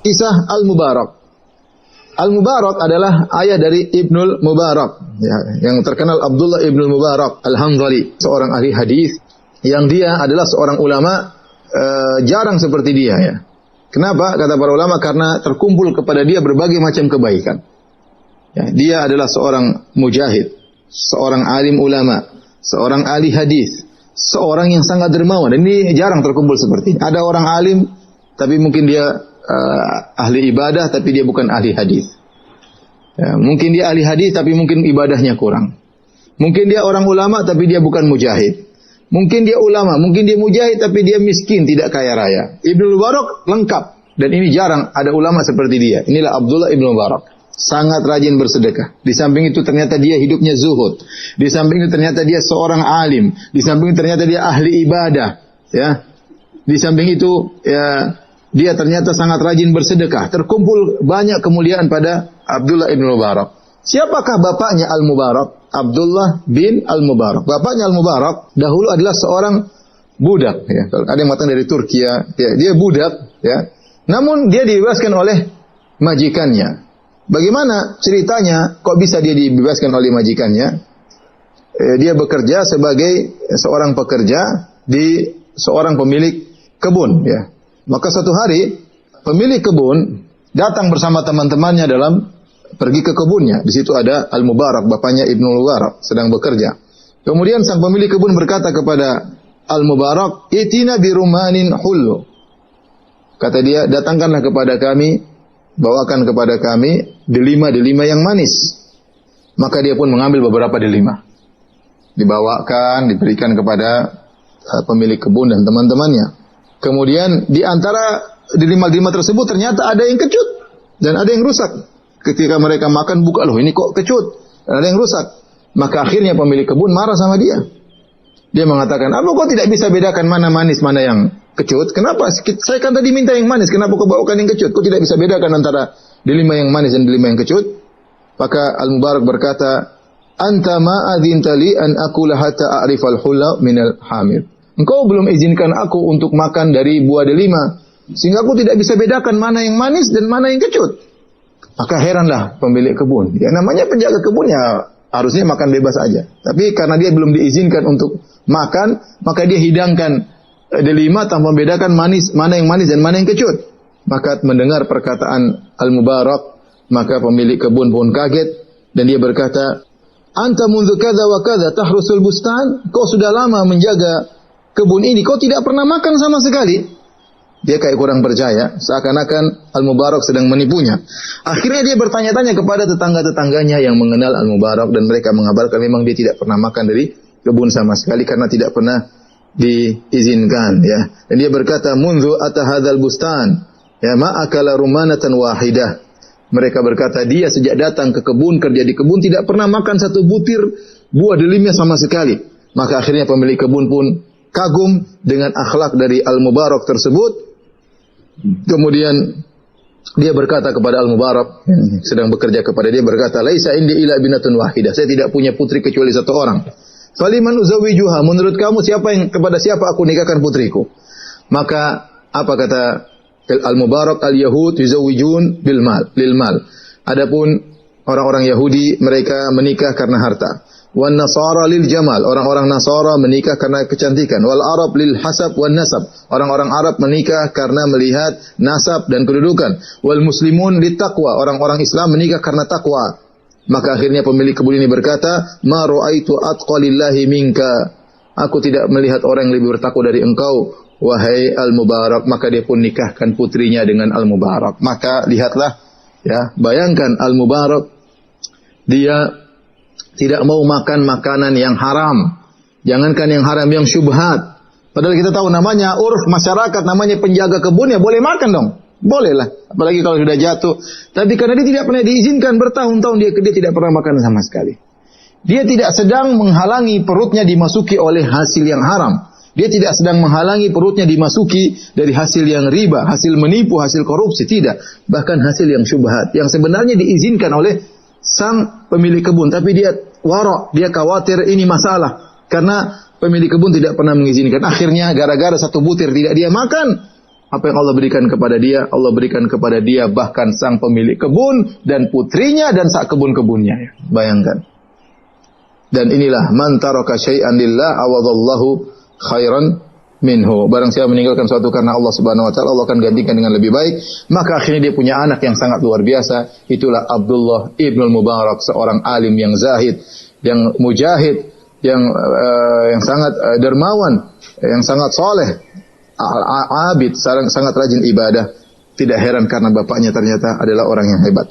kisah Al-Mubarak. Al-Mubarak adalah ayah dari Ibnul Mubarak, ya, yang terkenal Abdullah Ibnul Mubarak Al-Hanzali, seorang ahli hadis yang dia adalah seorang ulama jarang seperti dia, ya. Kenapa? Kata para ulama, karena terkumpul kepada dia berbagai macam kebaikan. Ya, dia adalah seorang mujahid, seorang alim ulama, seorang ahli hadis, seorang yang sangat dermawan. Dan ini jarang terkumpul seperti ini. Ada orang alim, tapi mungkin dia ahli ibadah tapi dia bukan ahli hadis. Ya, mungkin dia ahli hadis tapi mungkin ibadahnya kurang. Mungkin dia orang ulama tapi dia bukan mujahid. Mungkin dia ulama, mungkin dia mujahid tapi dia miskin, tidak kaya raya. Ibnu Mubarak lengkap dan ini jarang ada ulama seperti dia. Inilah Abdullah Ibnu Mubarak. Sangat rajin bersedekah. Di samping itu ternyata dia hidupnya zuhud. Di samping itu ternyata dia seorang alim. Di samping itu ternyata dia ahli ibadah, ya. Di samping itu ya dia ternyata sangat rajin bersedekah. Terkumpul banyak kemuliaan pada Abdullah Ibn Mubarak. Siapakah bapaknya Al-Mubarak? Abdullah bin Al-Mubarak. Bapaknya Al-Mubarak dahulu adalah seorang budak. Ya. Ada yang mengatakan dari Turki. Ya. Dia budak. Ya. Namun dia dibebaskan oleh majikannya. Bagaimana ceritanya? Kok bisa dia dibebaskan oleh majikannya? Dia bekerja sebagai seorang pekerja di seorang pemilik kebun. Ya. Maka suatu hari pemilik kebun datang bersama teman-temannya dalam pergi ke kebunnya. Di situ ada Al-Mubarak, bapaknya Ibnu Mubarak sedang bekerja. Kemudian sang pemilik kebun berkata kepada Al-Mubarak, "Itina bi rumanin hullu." Kata dia, "Datangkanlah kepada kami, bawakan kepada kami delima-delima yang manis." Maka dia pun mengambil beberapa delima. Dibawakan, diberikan kepada pemilik kebun dan teman-temannya. Kemudian di antara delima-delima tersebut ternyata ada yang kecut dan ada yang rusak. Ketika mereka makan, buka, loh ini kok kecut, dan ada yang rusak. Maka akhirnya pemilik kebun marah sama dia. Dia mengatakan, "Apa kau tidak bisa bedakan mana manis, mana yang kecut? Kenapa? Saya kan tadi minta yang manis, kenapa kau bawakan yang kecut? Kau tidak bisa bedakan antara delima yang manis dan delima yang kecut?" Maka Al-Mubarak berkata, "Anta ma adzinta li an akula hatta a'rifal hulla minal hamil." Engkau belum izinkan aku untuk makan dari buah delima, sehingga aku tidak bisa bedakan mana yang manis dan mana yang kecut. Maka heranlah pemilik kebun. Ya, namanya penjaga kebun ya harusnya makan bebas aja. Tapi karena dia belum diizinkan untuk makan, maka dia hidangkan delima tanpa membedakan manis, mana yang manis dan mana yang kecut. Maka mendengar perkataan Al-Mubarak, maka pemilik kebun pun kaget dan dia berkata, "Anta mundu kadza wa kadza tahrusul bustan?" Kau sudah lama menjaga kebun ini, kau tidak pernah makan sama sekali. Dia kayak kurang percaya, seakan-akan Al-Mubarak sedang menipunya. Akhirnya dia bertanya-tanya kepada tetangga-tetangganya yang mengenal Al-Mubarak dan mereka mengabarkan memang dia tidak pernah makan dari kebun sama sekali karena tidak pernah diizinkan, ya. Dan dia berkata, "Mundu ata hadzal bustan, ya ma akala rumanatan wahidah." Mereka berkata, dia sejak datang ke kebun, kerja di kebun tidak pernah makan satu butir buah delima sama sekali. Maka akhirnya pemilik kebun pun kagum dengan akhlak dari Al-Mubarak tersebut. Kemudian dia berkata kepada Al-Mubarak yang sedang bekerja kepada dia, berkata, "Laisa indi ila binatun wahidah." Saya tidak punya putri kecuali satu orang. "Faliman uzawijuha?" Menurut kamu kepada siapa aku nikahkan putriku? Maka apa kata Al-Mubarak? "Al-Yahud yuzawijun bil mal." Adapun orang-orang Yahudi mereka menikah karena harta. Wan Nasara lil jamal, orang-orang Nasara menikah karena kecantikan. Wal Arab lil hasab wan nasab, orang-orang Arab menikah karena melihat nasab dan kedudukan. Wal Muslimun lit taqwa, orang-orang Islam menikah karena takwa. Maka akhirnya pemilik kebun ini berkata, "Ma ra'aitu atqalillahi minka." Aku tidak melihat orang yang lebih bertakwa dari engkau, wahai Al-Mubarak. Maka dia pun nikahkan putrinya dengan Al-Mubarak. Maka lihatlah, ya, bayangkan Al-Mubarak, dia tidak mau makan makanan yang haram. Jangankan yang haram, yang syubhat. Padahal kita tahu namanya urf masyarakat, namanya penjaga kebun, ya boleh makan dong. Bolehlah. Apalagi kalau sudah jatuh. Tapi karena dia tidak pernah diizinkan, bertahun-tahun dia tidak pernah makan sama sekali. Dia tidak sedang menghalangi perutnya dimasuki oleh hasil yang haram. Dia tidak sedang menghalangi perutnya dimasuki dari hasil yang riba, hasil menipu, hasil korupsi. Tidak. Bahkan hasil yang syubhat. Yang sebenarnya diizinkan oleh sang pemilik kebun, tapi dia warok, dia khawatir ini masalah karena pemilik kebun tidak pernah mengizinkan. Akhirnya gara-gara satu butir tidak dia makan, Apa yang Allah berikan kepada dia, Allah berikan kepada dia bahkan sang pemilik kebun dan putrinya dan sak kebun-kebunnya. Bayangkan. Dan inilah man taraka syai'an lillah awadallahu khairan minhu. Barang siapa meninggalkan sesuatu karena Allah Subhanahu wa taala, Allah akan gantikan dengan lebih baik. Maka akhirnya dia punya anak yang sangat luar biasa. Itulah Abdullah Ibnul Mubarak, seorang alim yang zahid, yang mujahid, yang sangat dermawan, yang sangat soleh, abid, sangat rajin ibadah. Tidak heran karena bapaknya ternyata adalah orang yang hebat.